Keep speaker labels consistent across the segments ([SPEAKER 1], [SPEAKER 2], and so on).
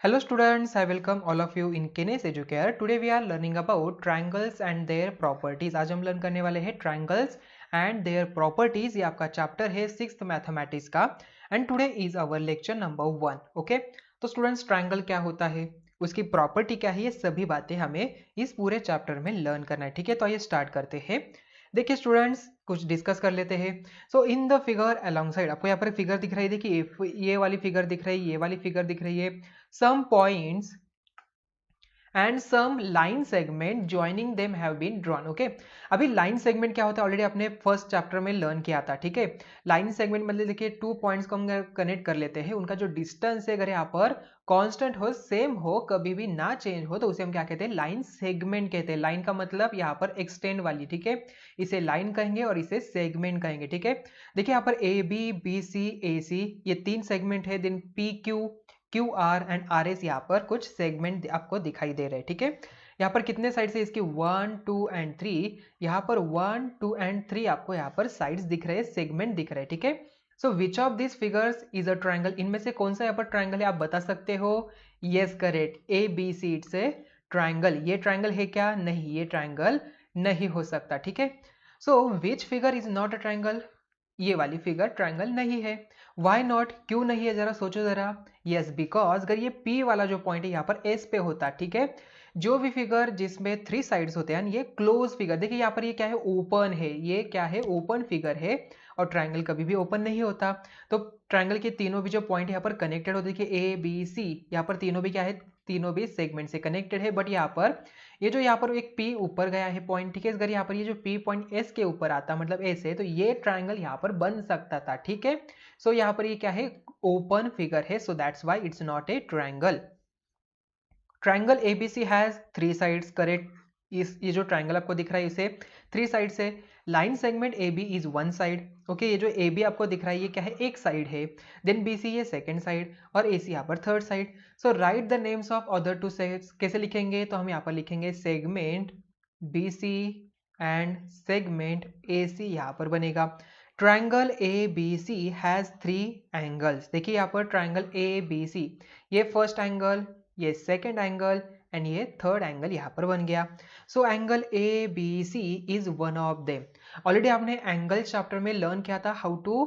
[SPEAKER 1] Hello students, I welcome all of you in Kines Educare. Today we are learning about triangles and their properties. आज हम learn करने वाले हैं triangles and their properties. ये आपका chapter है 6th mathematics का and today is our lecture number 1. Okay? तो स्टूडेंट्स ट्रायंगल क्या होता है, उसकी प्रॉपर्टी क्या है, ये सभी बातें हमें इस पूरे चैप्टर में लर्न करना है. ठीक है, तो आइए स्टार्ट करते हैं. देखिए स्टूडेंट्स, कुछ डिस्कस कर लेते हैं. So in the figure alongside, आपको यहाँ पर फिगर दिख रही है, देखिए ये वाली फिगर दिख रही है, ये वाली फिगर दिख रही है. Some points and some line segment joining them have been drawn. Okay, अभी लाइन सेगमेंट क्या होता है ऑलरेडी आपने फर्स्ट चैप्टर में लर्न किया था. ठीक है, लाइन सेगमेंट मतलब देखिए टू पॉइंट्स को हम कनेक्ट कर लेते हैं, उनका जो डिस्टेंस है अगर यहाँ पर कांस्टेंट हो, सेम हो, कभी भी ना चेंज हो, तो उसे हम क्या कहते हैं, लाइन सेगमेंट कहते हैं. लाइन का मतलब यहाँ पर एक्सटेंड वाली. ठीक है, इसे लाइन कहेंगे और इसे सेगमेंट कहेंगे. ठीक है, देखिए यहाँ पर ए बी, बी सी, ए सी, ये तीन सेगमेंट है. Then P Q, Q R and R S, यहाँ पर कुछ सेगमेंट आपको दिखाई दे रहे हैं. ठीक है, यहाँ पर कितने साइड से इसकी 1 2 एंड 3, यहाँ पर 1 2 एंड 3 आपको यहाँ पर साइड्स दिख रहे हैं, सेगमेंट दिख रहे हैं. ठीक है, so which of this figures is a triangle, इनमें से कौन सा यहाँ पर ट्रायंगल है आप बता सकते हो. Yes correct, A B C it's a triangle. ये ट्रायंगल है क्या, नहीं, ये ट्रायंगल नहीं हो सकता. ठीक है, so which figure is not a triangle, ये वाली फिगर ट्रायंगल नहीं है. वाई नॉट, क्यों नहीं है, जरा सोचो जरा. यस बिकॉज अगर ये पी वाला जो पॉइंट है यहाँ पर एस पे होता. ठीक है, जो भी फिगर जिसमें 3 साइड्स होते हैं, ये क्लोज फिगर, देखिए यहाँ पर ये क्या है, ओपन है. ये क्या है, ओपन फिगर है, और ट्रायंगल कभी भी ओपन नहीं होता. तो ट्रायंगल के तीनों भी जो पॉइंट यहाँ पर कनेक्टेड होते हैं, देखिए ए बी सी, यहाँ पर तीनों भी क्या है, तीनों भी सेगमेंट से कनेक्टेड है. बट यहाँ पर ये जो यहाँ पर एक P ऊपर गया है पॉइंट, ठीक है, अगर यहाँ पर ये जो P पॉइंट S के ऊपर आता मतलब S है, तो ये ट्रायंगल यहाँ पर बन सकता था. ठीक है, सो यहाँ पर ये क्या है, ओपन फिगर है, so that's why it's not a triangle. Triangle ABC has 3 sides, correct. इस ये जो ट्रायंगल आपको दिख रहा है इसे 3 साइड्स है. Line segment A B is 1 side. Okay, ये जो ए बी आपको दिख रहा है ये क्या है, एक साइड है. देन बी सी ये सेकंड साइड, और ए सी यहाँ पर third side. So write the names of other two sides. कैसे लिखेंगे, तो हम यहाँ पर लिखेंगे segment B C and segment A C, यहाँ पर बनेगा. Triangle A B C has 3 angles. देखिए यहाँ पर ट्रायंगल ए बी सी, ये फर्स्ट एंगल, ये सेकेंड एंगल एंड ये थर्ड एंगल यहाँ पर बन गया. So angle A B C is one of them. Already आपने एंगल चैप्टर में लर्न किया था how to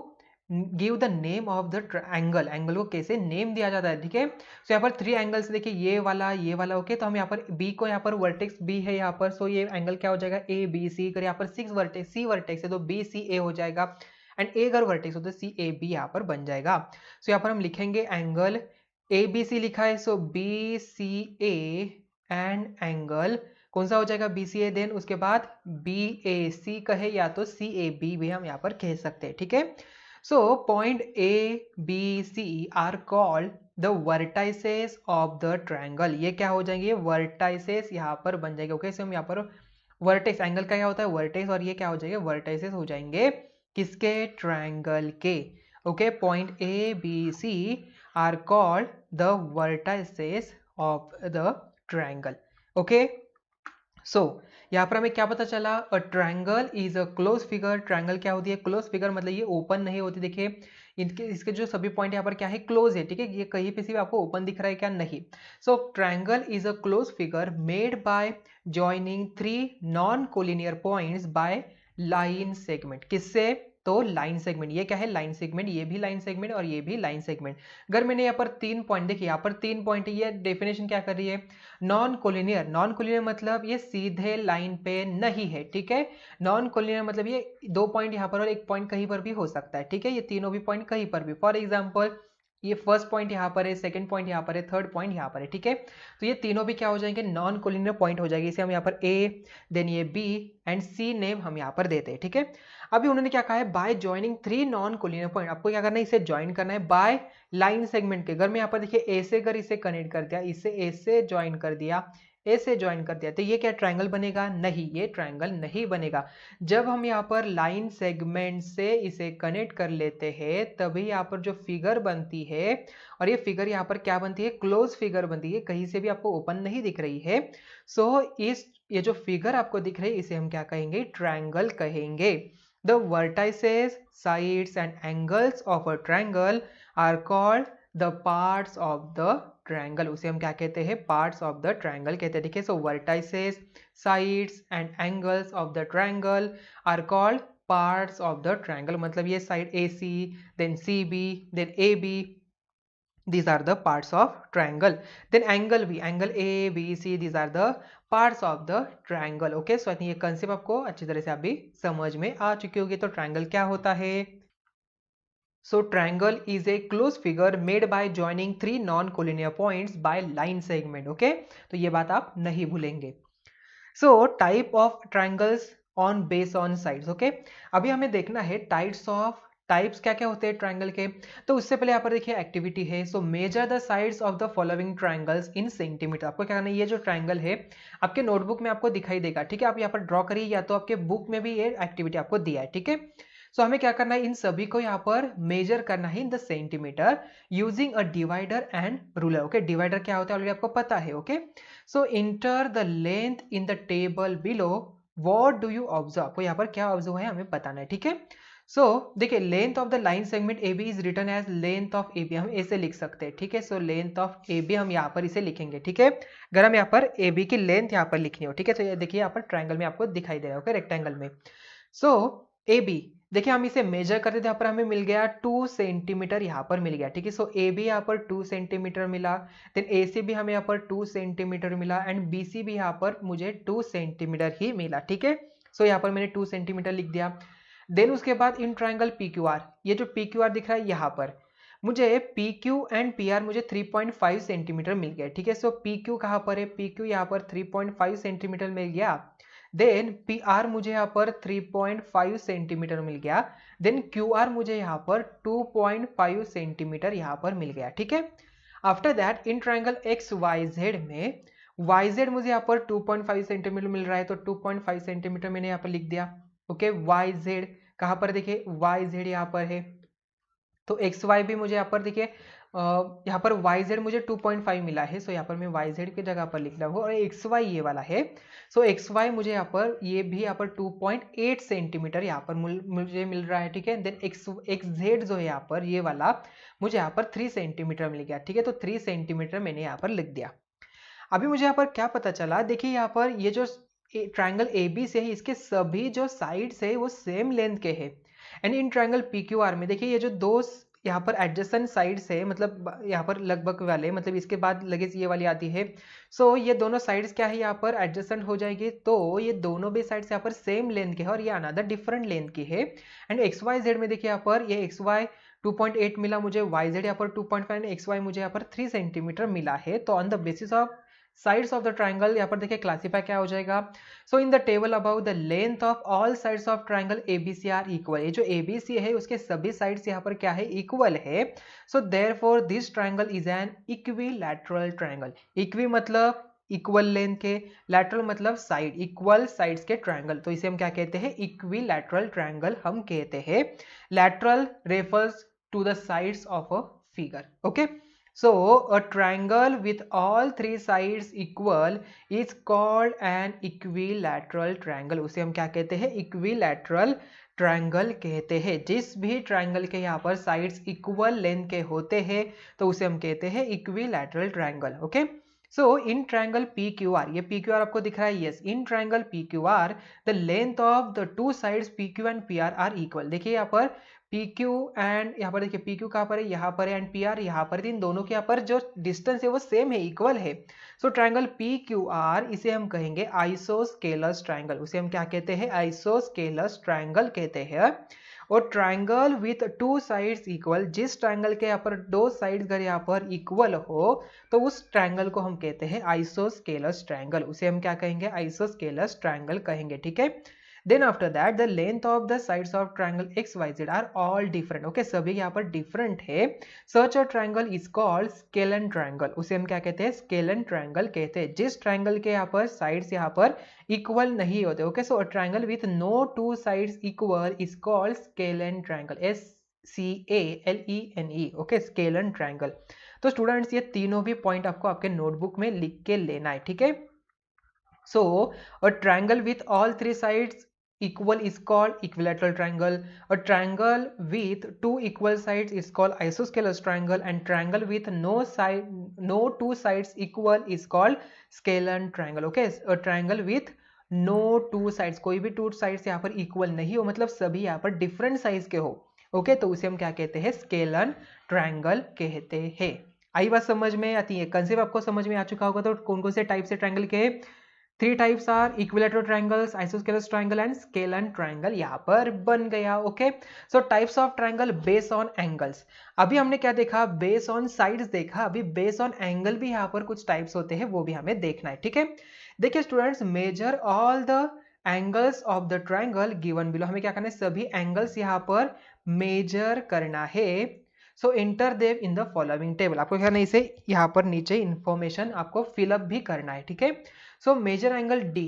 [SPEAKER 1] give the name of the angle, angle को कैसे नेम दिया जाता है. ठीक है, सो यहाँ पर 3 एंगल्स देखिए, ये वाला, ये वाला. ओके, तो हम यहाँ पर बी को, यहाँ पर वर्टेक्स बी है यहाँ पर, सो ये एंगल क्या हो जाएगा, ए बी सी. अगर यहाँ पर 6 वर्टेक्स, सी वर्टेक्स है तो बी सी ए हो जाएगा, एंड ए अगर वर्टेक्स हो तो सी ए बी यहाँ पर बन जाएगा. सो यहाँ पर हम लिखेंगे एंगल ए बी सी लिखा है, so B C A and angle कौन सा हो जाएगा, बी सी ए. देन उसके बाद बी ए सी कहे या तो सी ए बी भी हम यहाँ पर कह सकते हैं. ठीक है, so point A B C are called the vertices of the triangle. ये क्या हो जाएंगे, वर्टाइसेस यहाँ पर बन जाएंगे. ओके, सो हम यहाँ पर वर्टेक्स, एंगल का क्या होता है, वर्टेक्स, और ये क्या हो जाएंगे, वर्टाइसेस हो जाएंगे किसके, ट्रायंगल के. Okay, point A B C are called the vertices of the triangle. Okay, so यहाँ पर हमें क्या पता चला, अ triangle is a close figure. Triangle क्या होती है, क्लोज फिगर, मतलब ये ओपन नहीं होती. देखिए इनके इसके जो सभी पॉइंट यहाँ पर क्या है, क्लोज है. ठीक है, ये कहीं पे भी आपको ओपन दिख रहा है क्या, नहीं. So triangle is a close figure made by joining 3 non collinear points by line segment. किससे, तो लाइन सेगमेंट. ये क्या है, लाइन सेगमेंट, ये भी लाइन सेगमेंट और ये भी लाइन सेगमेंट. अगर मैंने यहाँ पर 3 पॉइंट, देखिए यहाँ पर 3 पॉइंट है, ये डेफिनेशन क्या कर रही है, नॉन कोलिनियर. नॉन कोलिनियर मतलब ये सीधे लाइन पे नहीं है. ठीक है, नॉन कोलिनियर मतलब ये 2 पॉइंट यहाँ पर और 1 पॉइंट कहीं पर भी हो सकता है. ठीक है, ये तीनों भी पॉइंट कहीं पर भी. फॉर एग्जाम्पल ये फर्स्ट पॉइंट यहाँ पर है, सेकंड पॉइंट यहाँ पर है, थर्ड पॉइंट यहाँ पर है. ठीक है, तो ये तीनों भी क्या हो जाएंगे, नॉन कोलिनियर पॉइंट हो जाएंगे. इसे हम यहाँ पर ए, देन ये बी एंड सी नेम हम यहाँ पर देते हैं. ठीक है, अभी उन्होंने क्या कहा है, by joining 3 non collinear point. आपको क्या करना है, इसे ज्वाइन करना है बाय लाइन सेगमेंट के. अगर मैं यहाँ पर देखिए ए से अगर इसे कनेक्ट कर दिया, इसे ए से ज्वाइन कर दिया, ए से ज्वाइन कर दिया, तो ये क्या ट्रायंगल बनेगा, नहीं, ये ट्रायंगल नहीं बनेगा. जब हम यहाँ पर लाइन सेगमेंट से इसे कनेक्ट कर लेते हैं तभी यहाँ पर जो फिगर बनती है, और ये फिगर यहाँ पर क्या बनती है, क्लोज फिगर बनती है, कहीं से भी आपको ओपन नहीं दिख रही है. सो इस ये जो फिगर आपको दिख रही है इसे हम क्या कहेंगे, ट्रायंगल कहेंगे. The vertices, sides and angles of a triangle are called the parts of the triangle, उसे हम क्या कहते हैं, पार्ट्स ऑफ द ट्रायंगल कहते हैं। ठीक है, so vertices, sides and angles of the triangle are called parts of the triangle. मतलब ये side AC, then CB, then AB, these are the parts of triangle. Then angle B, angle ABC, these are the parts of the triangle. Okay, so I think ये concept आपको अच्छी तरह से अभी समझ में आ चुकी होगी। तो ट्रायंगल क्या होता है? So triangle is a closed figure made by joining three non-collinear points by line segment. Okay, तो ये बात आप नहीं भूलेंगे। So type of triangles on based on sides. Okay, अभी हमें देखना है टाइप्स क्या क्या होते हैं ट्रायंगल के। तो उससे पहले यहाँ पर देखिए एक्टिविटी है। So measure the sides of the following triangles in centimetre. आपको क्या करना है, ये जो ट्रायंगल है आपके नोटबुक में आपको दिखाई देगा। ठीक है, आप यहाँ पर ड्रॉ करिए या तो आपके बुक में भी ये एक्टिविटी आपको दिया है। ठीक है, सो हमें क्या करना है, इन सभी को यहाँ पर मेजर करना है in the centimetre using a divider and ruler. Okay, divider क्या होता है ऑलरेडी आपको पता है। Okay, so enter the length in the table below, what do you observe. आपको यहाँ पर क्या ऑब्जर्व है हमें बताना है। ठीक है, सो देखिए length of the line segment AB is written as length of AB, हम ऐसे लिख सकते हैं। ठीक है, सो लेंथ ऑफ AB हम यहाँ पर इसे लिखेंगे। ठीक है, अगर हम यहाँ पर AB की लेंथ यहाँ पर लिखनी हो। ठीक है, तो ये देखिए यहाँ पर ट्रायंगल में आपको दिखाई दे रहा है। ओके, रेक्टेंगल में। सो AB देखिए हम इसे मेजर करते थे, यहाँ पर हमें मिल गया 2 सेंटीमीटर यहाँ पर मिल गया। ठीक है, सो AB यहाँ पर 2 सेंटीमीटर मिला, देन AC भी हमें यहाँ पर 2 सेंटीमीटर मिला एंड BC भी यहाँ पर मुझे 2 सेंटीमीटर ही मिला। ठीक है, सो यहाँ पर मैंने 2 सेंटीमीटर लिख दिया। देन उसके बाद इन ट्रायंगल PQR, ये जो PQR दिख रहा है यहाँ पर मुझे PQ एंड PR मुझे 3.5 सेंटीमीटर मिल गया। ठीक है, सो PQ कहाँ पर है, PQ यहाँ पर 3.5 सेंटीमीटर मिल गया। देन PR मुझे यहाँ पर 3.5 सेंटीमीटर मिल गया। देन QR मुझे यहाँ पर 2.5 सेंटीमीटर यहाँ पर मिल गया। ठीक है, after that in triangle XYZ में YZ मुझे यहाँ पर 2.5 सेंटीमीटर मिल रहा है, तो 2.5 सेंटीमीटर मैंने यहाँ पर लिख दिया। ओके, YZ कहाँ पर देखिए, YZ यहाँ पर है। तो XY भी मुझे यहाँ पर देखिए यहाँ पर YZ मुझे 2.5 मिला है, सो यहाँ पर मैं YZ की जगह पर लिख रहा हूँ और XY ये वाला है। सो XY मुझे यहाँ पर ये भी यहाँ पर 2.8 सेंटीमीटर यहाँ पर मुझे मिल रहा है। ठीक है, देन XZ जो है यहाँ पर ये वाला मुझे यहाँ पर 3 सेंटीमीटर मिल गया। ठीक है, तो 3 सेंटीमीटर मैंने यहाँ पर लिख दिया। अभी मुझे यहाँ पर क्या पता चला, देखिए यहाँ पर ये जो ट्रायंगल AB से है इसके सभी जो साइड्स है वो सेम लेंथ के हैं। एंड इन ट्रायंगल PQR में देखिए ये जो दो यहाँ पर एडजेसेंट साइड्स है, मतलब यहाँ पर लगभग वाले, मतलब इसके बाद लगे ये वाली आती है। सो ये दोनों साइड्स क्या है यहाँ पर एडजेसेंट हो जाएगी, तो ये दोनों भी साइड्स यहाँ पर सेम लेंथ के है और ये अनदर डिफरेंट लेंथ की है। एंड XYZ में देखिए यहाँ पर ये XY 2.8 मिला मुझे, YZ यहाँ पर 2.5, XY मुझे यहाँ पर 3 सेंटीमीटर मिला है। तो on the basis of sides of the triangle यहाँ पर देखिए क्लासीफाई क्या हो जाएगा। So in the table about the length of all sides of triangle ABC are equal. ये जो ABC है उसके सभी साइड्स यहाँ पर क्या है, इक्वल है। So therefore this triangle is an equilateral triangle. Equi मतलब इक्वल लेंथ के, लैटरल मतलब साइड, इक्वल साइड्स के ट्रायंगल, तो इसे हम क्या कहते हैं, इक्विलैटरल ट्रायंगल हम कहते हैं। Lateral refers to the sides of a figure. Okay, so a triangle with all three sides equal is called an equilateral triangle। उसे हम क्या कहते हैं, equilateral ट्रायंगल कहते हैं। जिस भी ट्रायंगल के यहाँ पर साइड्स इक्वल लेंथ के होते हैं तो उसे हम कहते हैं equilateral triangle. Okay, so in triangle PQR, ये PQR आपको दिख रहा है, yes, in triangle PQR the length of the two sides PQ and PR are equal. देखिए यहाँ पर PQ एंड यहाँ पर देखिए PQ कहाँ पर है, यहाँ पर है, एंड PR यहाँ पर, इन दोनों के यहाँ पर जो डिस्टेंस है वो सेम है, इक्वल है। सो ट्रायंगल PQR इसे हम कहेंगे आइसोस्केलस ट्रायंगल। उसे हम क्या कहते हैं, आइसोस्केलस ट्रायंगल कहते हैं। और triangle with two sides equal, जिस ट्रायंगल के यहाँ पर दो साइड्स अगर यहाँ पर इक्वल हो तो उस ट्रायंगल को हम कहते हैं आइसोस्केलस ट्रायंगल। उसे हम क्या कहेंगे, आइसोस्केलस ट्रायंगल कहेंगे। ठीक है, then after that the length of the sides of triangle XYZ are all different। okay, सभी यहाँ पर different है। such a triangle is called scalene triangle। उसे हम क्या कहते हैं, scalene triangle कहते हैं। जिस triangle के यहाँ पर sides यहाँ पर equal नहीं होते। okay, so a triangle with no two sides equal is called scalene triangle, SCALENE। okay, scalene triangle। तो स्टूडेंट्स ये तीनों भी पॉइंट आपको आपके नोटबुक में लिख के लेना है। ठीक है, so a triangle with all three sides equal is called equilateral triangle. A triangle with two equal sides is called isosceles triangle, and triangle with no two sides equal is called scalene triangle. Okay, a triangle with no two sides, कोई भी two sides यहाँ पर equal नहीं हो, मतलब सभी यहाँ पर डिफरेंट साइज के हो, ओके, तो उसे हम क्या कहते हैं, स्केलन ट्रायंगल कहते हैं। आई बात समझ में आती है, कंसेप्ट आपको समझ में आ चुका होगा। तो कौन कौन से टाइप से ट्रायंगल के, three types are equilateral triangles, isosceles triangle and scalene triangle, यहाँ पर बन गया। Okay, so types of triangle based on angles. अभी हमने क्या देखा, बेस्ड ऑन साइड्स देखा, अभी बेस्ड ऑन एंगल भी यहाँ पर कुछ टाइप्स होते हैं, वो भी हमें देखना है, ठीक है। देखिए students, measure all the angles of the triangle given below, हमें क्या करना है, सभी एंगल्स यहाँ पर मेजर करना है। So enter them in the following table, आपको क्या करना है, इसे यहाँ पर नीचे इंफॉर्मेशन आपको फिलअप भी करना है, ठीक है। सो मेजर एंगल डी,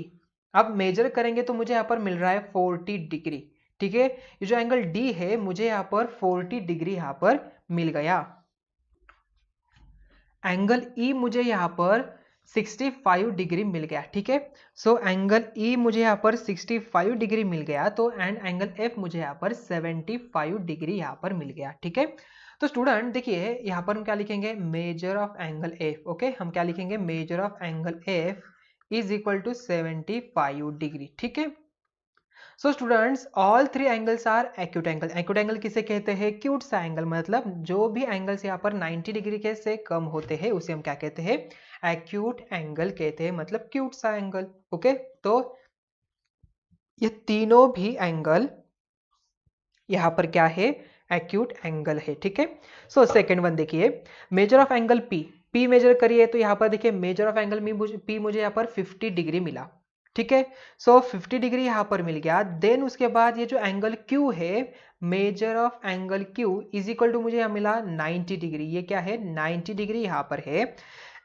[SPEAKER 1] अब मेजर करेंगे तो मुझे यहाँ पर मिल रहा है 40 डिग्री, ठीक है। ये जो एंगल डी है मुझे यहाँ पर 40 डिग्री यहाँ पर मिल गया। एंगल ई मुझे यहाँ पर 65 डिग्री मिल गया, ठीक है। सो एंगल ई मुझे यहाँ पर 65 डिग्री मिल गया, तो एंड एंगल एफ मुझे यहाँ पर 75 डिग्री यहाँ पर मिल गया, ठीक है। तो स्टूडेंट देखिए यहाँ पर हम क्या लिखेंगे, measure of angle F, okay, हम क्या लिखेंगे, measure of angle F is equal to 75 degree, ठीक है। So students, all three angles are acute angle. Acute angle किसे कहते हैं, क्यूट सा एंगल, मतलब जो भी एंगल्स यहाँ पर 90 डिग्री के से कम होते हैं उसे हम क्या कहते हैं, एक्यूट एंगल कहते हैं, मतलब क्यूट सा एंगल। ओके, तो ये तीनों भी एंगल यहाँ पर क्या है, एक्यूट एंगल है, ठीक है। सो सेकेंड वन देखिए, measure of angle P, P measure करिए तो यहाँ पर देखिए मेजर ऑफ एंगल पी मुझे यहाँ पर 50 डिग्री मिला, ठीक है। सो 50 डिग्री यहाँ पर मिल गया। देन उसके बाद ये जो एंगल क्यू है, measure of angle Q is equal to मुझे यहाँ मिला 90 डिग्री, ये क्या है, 90 डिग्री यहाँ पर है।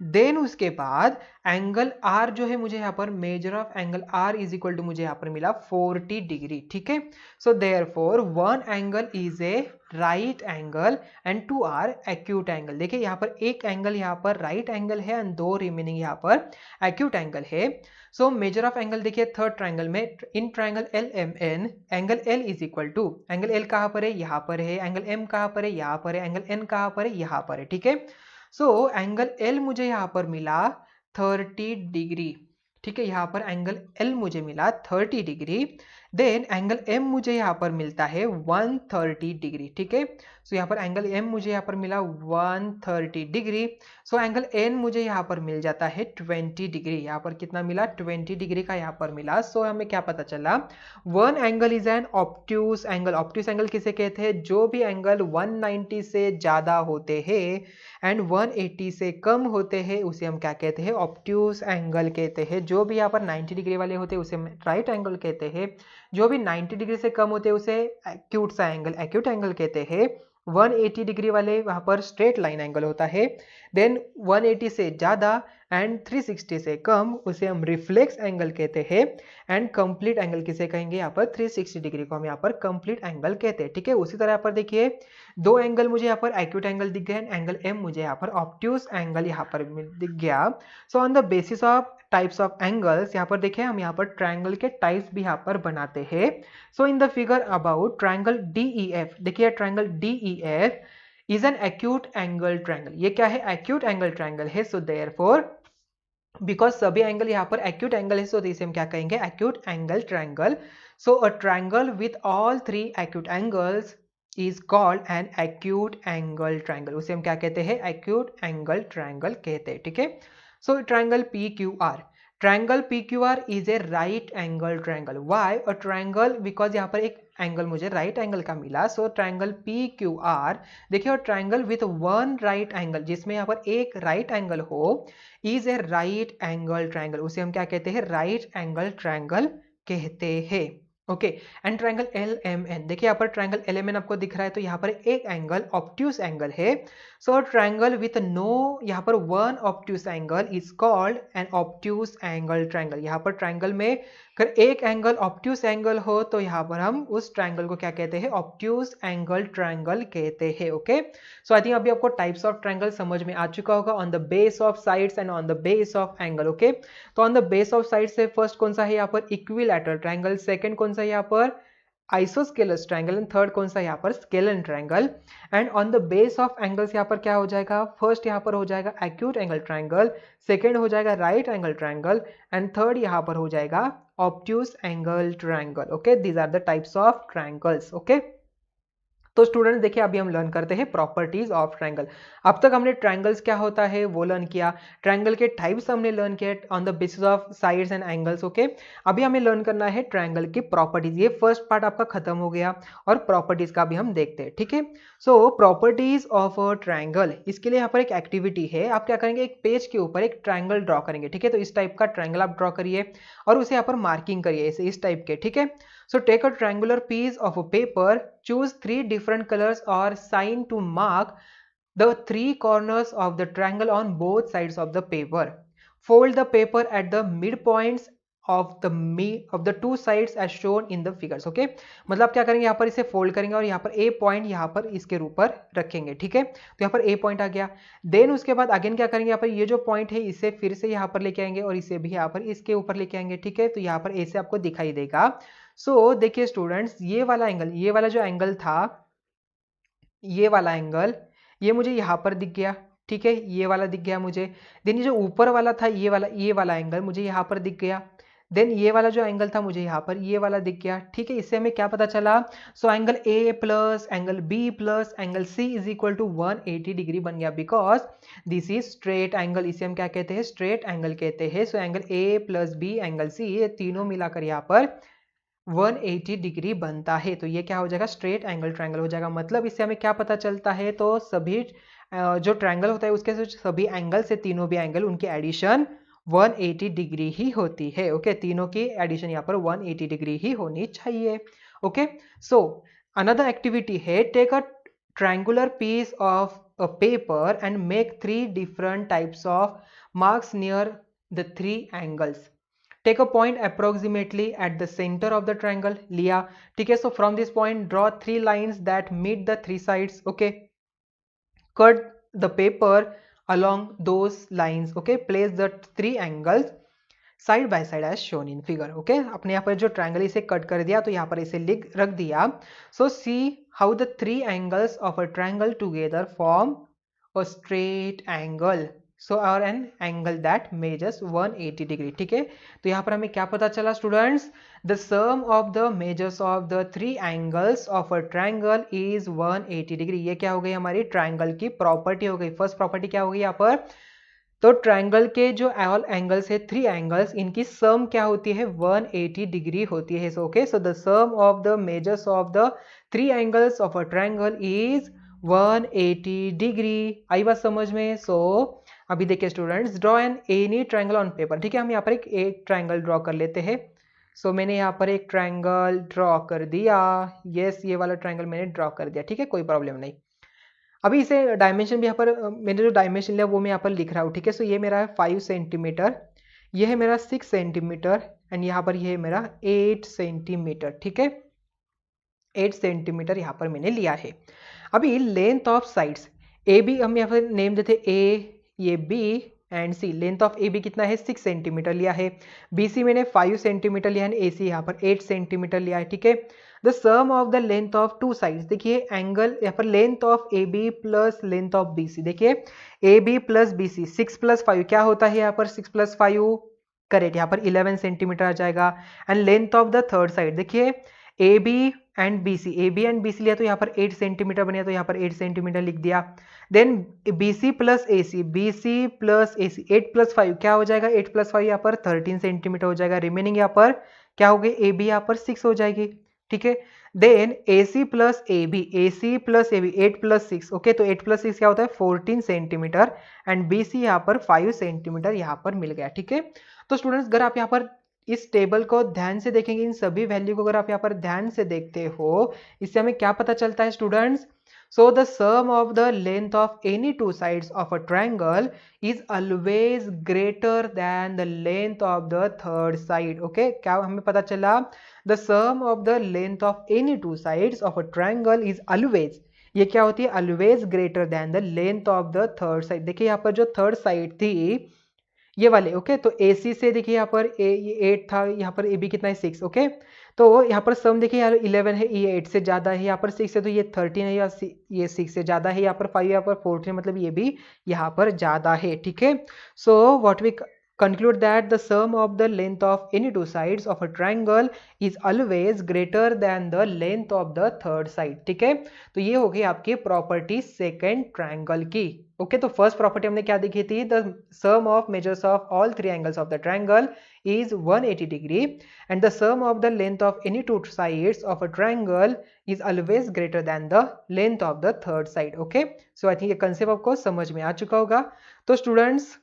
[SPEAKER 1] देन उसके बाद एंगल आर जो है मुझे यहाँ पर, measure of angle R is equal to मुझे यहाँ पर मिला 40 डिग्री, ठीक है। So therefore one angle is a right angle and two are acute angle. देखिए यहाँ पर एक एंगल यहाँ पर राइट एंगल है एंड दो रिमेनिंग यहाँ पर एक्यूट एंगल है। सो मेजर ऑफ एंगल देखिए थर्ड ट्रायंगल में, in triangle L M N, angle L is equal to, angle L कहाँ पर है, यहाँ पर है, एंगल एम कहाँ पर है, यहाँ पर है, एंगल एन कहाँ पर है, यहाँ पर है, ठीक है। सो एंगल एल मुझे यहाँ पर मिला 30 डिग्री, ठीक है, यहाँ पर एंगल एल मुझे मिला 30 डिग्री। देन एंगल एम मुझे यहाँ पर मिलता है 130 डिग्री, ठीक है। सो यहाँ पर एंगल एम मुझे यहाँ पर मिला 130 डिग्री। सो एंगल एन मुझे यहाँ पर मिल जाता है 20 डिग्री, यहाँ पर कितना मिला, 20 डिग्री का यहाँ पर मिला। सो हमें क्या पता चला, one angle is an obtuse angle. Obtuse angle किसे कहते हैं, जो भी एंगल 190 से ज्यादा होते हैं एंड 180 से कम होते हैं उसे हम क्या कहते हैं, ऑब्ट्यूस एंगल कहते हैं। जो भी यहाँ पर 90 डिग्री वाले होते हैं उसे हम राइट एंगल कहते हैं, जो भी 90 डिग्री से कम होते हैं उसे एक्यूट सा एंगल, एक्यूट एंगल कहते हैं। 180 डिग्री वाले वहाँ पर स्ट्रेट लाइन एंगल होता है। देन 180 से ज़्यादा एंड 360 से कम उसे हम रिफ्लेक्स एंगल कहते हैं। एंड कंप्लीट एंगल किसे कहेंगे, यहाँ पर 360 डिग्री को हम यहाँ पर कंप्लीट एंगल कहते हैं, ठीक है। उसी तरह यहाँ पर देखिए दो एंगल मुझे यहाँ पर एक्यूट एंगल दिख गए, एंगल एम मुझे यहाँ पर ऑब्ट्यूस एंगल यहाँ पर दिख गया। So on the basis of types of angles, यहाँ पर देखिए हम यहाँ पर ट्रायंगल के टाइप्स भी यहाँ पर बनाते हैं। So in the figure about triangle DEF, देखिए triangle DEF is an acute angle triangle, ये क्या है, एक्यूट एंगल ट्रायंगल है। सो देयरफॉर बिकॉज सभी एंगल यहाँ पर एक्यूट एंगल है, सो इसे हम क्या कहेंगे, acute angle triangle. So a triangle with all three acute angles is called an acute angle triangle, उसे हम क्या कहते हैं, एक्यूट एंगल ट्रायंगल कहते हैं, ठीक है। So triangle PQR, triangle PQR is a right angle triangle. Why a triangle, because यहाँ पर एक एंगल मुझे राइट एंगल का मिला। सो ट्रायंगल PQR, देखिए और triangle with one right angle, जिसमें यहाँ पर एक राइट एंगल हो, is a right angle triangle, उसे हम क्या कहते हैं, राइट एंगल ट्रायंगल कहते हैं। ओके, एंड ट्रायंगल LMN, देखिए यहाँ पर ट्रायंगल LMN आपको दिख रहा है, तो यहाँ पर एक एंगल ऑब्ट्यूस एंगल है। सो ट्रायंगल विथ नो, यहाँ पर one obtuse angle is called an obtuse angle triangle. यहाँ पर ट्रायंगल में अगर एक एंगल ऑब्ट्यूज एंगल हो तो यहाँ पर हम उस ट्रायंगल को क्या कहते हैं, ऑब्ट्यूज एंगल ट्रायंगल कहते हैं। ओके, सो आई थिंक अभी आपको टाइप्स ऑफ ट्रायंगल समझ में आ चुका होगा, on the base of sides and on the base of angle. Okay, तो on the base of side से फर्स्ट कौन सा है यहाँ पर, इक्विलैटरल ट्रायंगल, सेकंड कौन सा है यहाँ पर, आइसोस्केलस ट्रायंगल, एंड थर्ड कौन सा यहाँ पर, scalene triangle. And on the base of angles यहाँ पर क्या हो जाएगा, फर्स्ट यहाँ पर हो जाएगा एक्यूट एंगल ट्रायंगल, सेकंड हो जाएगा right angle triangle, and third यहाँ पर हो जाएगा obtuse angle triangle. Okay, these are the types of triangles. Okay, तो स्टूडेंट्स देखिए अभी हम लर्न करते हैं प्रॉपर्टीज ऑफ ट्रायंगल। अब तक हमने ट्रायंगल्स क्या होता है वो लर्न किया, ट्रायंगल के टाइप्स हमने लर्न किया on the basis of sides and angles. Okay, अभी हमें लर्न करना है ट्रायंगल की प्रॉपर्टीज। ये फर्स्ट पार्ट आपका खत्म हो गया और प्रॉपर्टीज का भी हम देखते हैं। ठीक है, सो प्रॉपर्टीज ऑफ अ ट्रायंगल, इसके लिए यहाँ पर एक एक्टिविटी है, आप क्या करेंगे, एक पेज के ऊपर एक ट्रायंगल ड्रॉ करेंगे। ठीक है, तो इस टाइप का ट्रायंगल आप ड्रॉ करिए और उसे यहाँ पर मार्किंग करिए ऐसे इस टाइप के। ठीक है, so take a triangular piece of a paper, choose 3 different colors or sign to mark the 3 corners of the triangle on both sides of the paper. Fold the paper at the midpoints of the two sides as shown in the figures. Okay, मतलब क्या करेंगे, यहाँ पर इसे fold करेंगे और यहाँ पर ए पॉइंट यहाँ पर इसके ऊपर रखेंगे। ठीक है, तो यहाँ पर ए पॉइंट आ गया। देन उसके बाद अगेन क्या करेंगे, यहाँ पर ये जो पॉइंट है इसे फिर से यहाँ पर लेके आएंगे और इसे भी यहाँ पर इसके ऊपर लेके आएंगे। ठीक है, तो यहाँ पर ए से आपको दिखाई देगा। सो देखिए स्टूडेंट्स, ये वाला एंगल, ये वाला जो एंगल था, ये वाला एंगल, ये मुझे यहाँ पर दिख गया। ठीक है, ये वाला दिख गया मुझे। देन ये जो ऊपर वाला था, ये वाला एंगल मुझे यहाँ पर दिख गया। देन ये वाला जो एंगल था मुझे यहाँ पर ये वाला दिख गया। ठीक है, इससे हमें क्या पता चला, so angle A plus angle B plus angle C is equal to 180 degree बन गया, because this is straight angle. इसे हम क्या कहते हैं, स्ट्रेट एंगल कहते हैं। So angle A plus B angle C, ये तीनों मिलाकर यहाँ पर 180 डिग्री बनता है। तो ये क्या हो जाएगा, स्ट्रेट एंगल ट्रायंगल हो जाएगा। मतलब इससे हमें क्या पता चलता है, तो सभी जो ट्रायंगल होता है उसके सभी एंगल से तीनों भी एंगल उनकी एडिशन 180 डिग्री ही होती है। ओके, तीनों की एडिशन यहाँ पर 180 डिग्री ही होनी चाहिए। ओके, सो अनदर एक्टिविटी है, take a triangular piece of a paper and make 3 different types of marks near the 3 angles. Take a point approximately at the center of the triangle, लिया। ठीक है, so from this point draw 3 lines that meet the 3 sides. Okay, cut the paper along those lines. Okay, place the 3 angles side by side as shown in figure. Okay, अपने यहाँ पर जो triangle इसे cut कर दिया तो यहाँ पर इसे रख दिया। So see how the 3 angles of a triangle together form a straight angle. So or an angle that measures 180 degree. ठीक है, तो यहाँ पर हमें क्या पता चला students, the sum of the measures of the 3 angles of a triangle is 180 degree. ये क्या हो गई, हमारी ट्रायंगल की प्रॉपर्टी हो गई। फर्स्ट प्रॉपर्टी क्या हो गई यहाँ पर, तो ट्रायंगल के जो ऑल एंगल्स है 3 एंगल्स, इनकी सम क्या होती है, 180 डिग्री होती है। Okay, so the sum of the measures of the 3 angles of a triangle is 180 degree. आई बात समझ में। सो अभी देखिए students, draw an any triangle on paper. ठीक है, हम यहाँ पर एक ट्रायंगल ड्रॉ कर लेते हैं। सो मैंने यहाँ पर एक ट्रायंगल ड्रॉ कर दिया। यस, ये वाला ट्रायंगल मैंने ड्रॉ कर दिया। ठीक है, कोई प्रॉब्लम नहीं। अभी इसे डायमेंशन भी यहाँ पर मैंने जो डायमेंशन लिया वो मैं यहाँ पर लिख रहा हूँ। ठीक है, सो ये मेरा है 5 सेंटीमीटर, ये है मेरा 6 सेंटीमीटर, एंड यहाँ पर ये है मेरा 8 सेंटीमीटर। ठीक है, 8 सेंटीमीटर यहाँ पर मैंने लिया है। अभी length of sides, A B हम यहाँ पर नेम देते ए, ये B and C. Length of A B कितना है, 6 सेंटीमीटर लिया है। बी सी मैंने 5 सेंटीमीटर लिया है, ए सी यहाँ पर 8 सेंटीमीटर लिया है। ठीक है, the sum of the length of 2 sides, देखिए एंगल यहाँ पर length of A B plus length of B C. देखिए A B plus B C, 6 plus 5 क्या होता है यहाँ पर, 6 प्लस 5 करेक्ट, यहाँ पर 11 सेंटीमीटर आ जाएगा। And length of the third side, देखिए A B and B C, A B and B C लिया तो यहाँ पर 8 सेंटीमीटर बने, तो यहाँ पर 8 सेंटीमीटर लिख दिया। देन बी सी प्लस ए सी, बी सी प्लस ए सी, 8 प्लस 5 क्या हो जाएगा, 8 प्लस 5 यहाँ पर 13 सेंटीमीटर हो जाएगा। रिमेनिंग यहाँ पर क्या हो गई, ए बी यहाँ पर 6 हो जाएगी। ठीक है, then A C plus A B, A C plus A B, 8 plus 6। Okay, तो 8 प्लस 6 क्या होता है, 14 सेंटीमीटर, एंड बी सी यहाँ पर 5 सेंटीमीटर यहाँ पर मिल गया। ठीक है, तो स्टूडेंट्स अगर आप यहाँ पर इस टेबल को ध्यान से देखेंगे, इन सभी वैल्यू को अगर आप यहाँ पर ध्यान से देखते हो, इससे हमें क्या पता चलता है students, So the sum of the length of any two sides of a triangle is always greater than the length of the third side. Okay, क्या हमें पता चला? The sum of the length of any two sides of a triangle is always, ये क्या होती है? Always greater than the length of the third side. देखिए यहाँ पर जो थर्ड साइड थी ये वाले, ओके, तो AC से देखिए यहाँ पर ये 8 था, यहाँ पर AB कितना है 6, ओके, तो यहाँ पर सम देखिए यार 11 है, ये 8 से ज़्यादा है, यहाँ पर 6 है तो ये 13 है, या ये 6 से ज़्यादा है, यहाँ पर 5, यहाँ पर 14, मतलब ये भी यहाँ पर ज़्यादा है, ठीक है। So what we conclude that the sum of the length of any two sides of a triangle is always greater than the length of the third side, ठीक है। तो ये हो गई आपकी प्रॉपर्टी सेकेंड ट्रायंगल की। ओके, तो first property हमने क्या देखी थी? The sum of measures of all three angles of the triangle is 180 degree and the sum of the length of any two sides of a triangle is always greater than the length of the third side. Okay, so I think ये concept आपको समझ में आ चुका होगा। तो students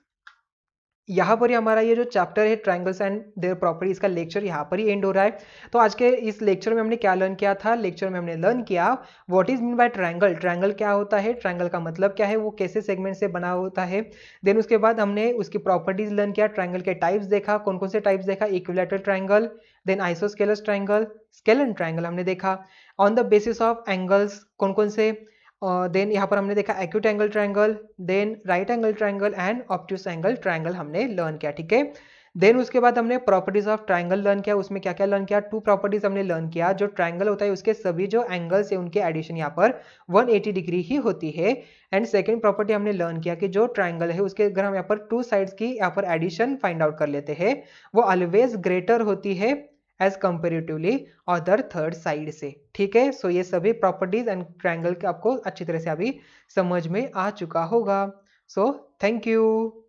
[SPEAKER 1] यहाँ पर ही हमारा ये जो चैप्टर है ट्रायंगल्स एंड देयर प्रॉपर्टीज का लेक्चर यहाँ पर ही एंड हो रहा है। तो आज के इस लेक्चर में हमने क्या लर्न किया था? लेक्चर में हमने लर्न किया what is mean by triangle, triangle क्या होता है, ट्रायंगल का मतलब क्या है, वो कैसे सेगमेंट से बना होता है। देन उसके बाद हमने उसकी प्रॉपर्टीज लर्न किया, ट्रायंगल के टाइप्स देखा, कौन कौन से टाइप्स देखा, equilateral triangle, then isosceles triangle, scalar triangle हमने देखा, on the basis of angles कौन कौन से, देन यहाँ पर हमने देखा acute angle triangle, then right angle triangle and obtuse angle triangle हमने लर्न किया, ठीक है। देन उसके बाद हमने प्रॉपर्टीज ऑफ ट्रायंगल लर्न किया, उसमें क्या क्या लर्न किया? टू प्रॉपर्टीज हमने लर्न किया, जो ट्रायंगल होता है उसके सभी जो एंगल्स है उनके एडिशन यहाँ पर 180 डिग्री ही होती है। एंड सेकंड प्रॉपर्टी हमने लर्न किया कि जो ट्रायंगल है उसके अगर हम यहाँ पर टू साइड्स की यहाँ पर एडिशन फाइंड आउट कर लेते हैं, वो ऑलवेज ग्रेटर होती है as comparatively other third side से, ठीक है। सो ये सभी प्रॉपर्टीज एंड ट्रायंगल के आपको अच्छी तरह से अभी समझ में आ चुका होगा। So thank you.